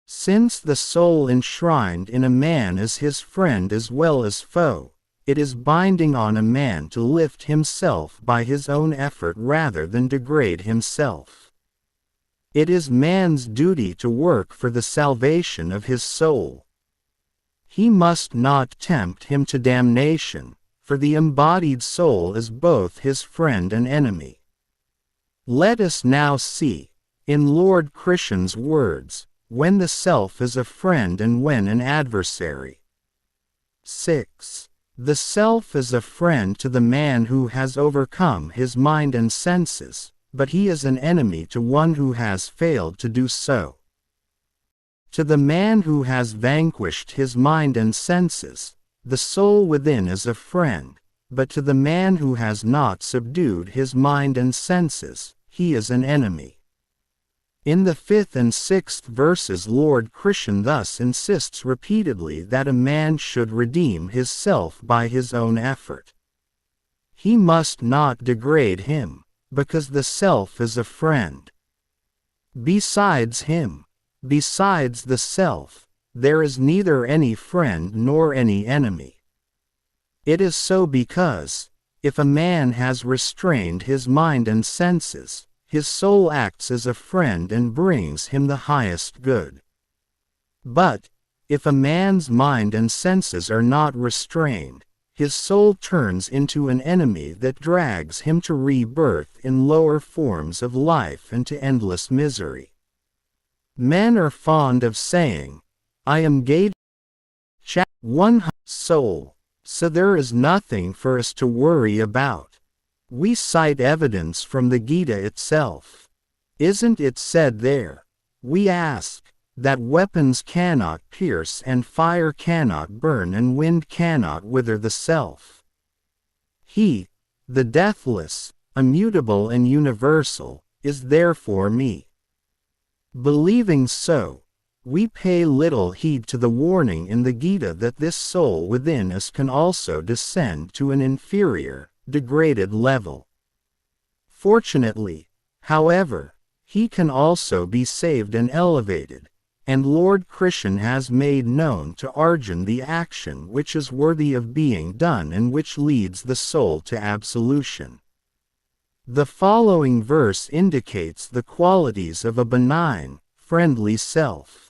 Since the soul enshrined in a man is his friend as well as foe, it is binding on a man to lift himself by his own effort rather than degrade himself. It is man's duty to work for the salvation of his soul. He must not tempt him to damnation, for the embodied soul is both his friend and enemy. Let us now see, in Lord Krishn's words, when the self is a friend and when an adversary. 6. The self is a friend to the man who has overcome his mind and senses, but he is an enemy to one who has failed to do so. To the man who has vanquished his mind and senses, the soul within is a friend, but to the man who has not subdued his mind and senses, he is an enemy. In the 5th and 6th verses Lord Krishna thus insists repeatedly that a man should redeem his self by his own effort. He must not degrade him, because the self is a friend. Besides him, besides the self, there is neither any friend nor any enemy. It is so because, if a man has restrained his mind and senses, his soul acts as a friend and brings him the highest good. But, if a man's mind and senses are not restrained, his soul turns into an enemy that drags him to rebirth in lower forms of life and to endless misery. Men are fond of saying, I am gated one soul, so there is nothing for us to worry about. We cite evidence from the Gita itself. Isn't it said there? We ask, that weapons cannot pierce and fire cannot burn and wind cannot wither the self. He, the deathless, immutable and universal, is therefore me. Believing so, we pay little heed to the warning in the Gita that this soul within us can also descend to an inferior, degraded level. Fortunately, however, he can also be saved and elevated, and Lord Krishna has made known to Arjuna the action which is worthy of being done and which leads the soul to absolution. The following verse indicates the qualities of a benign, friendly self.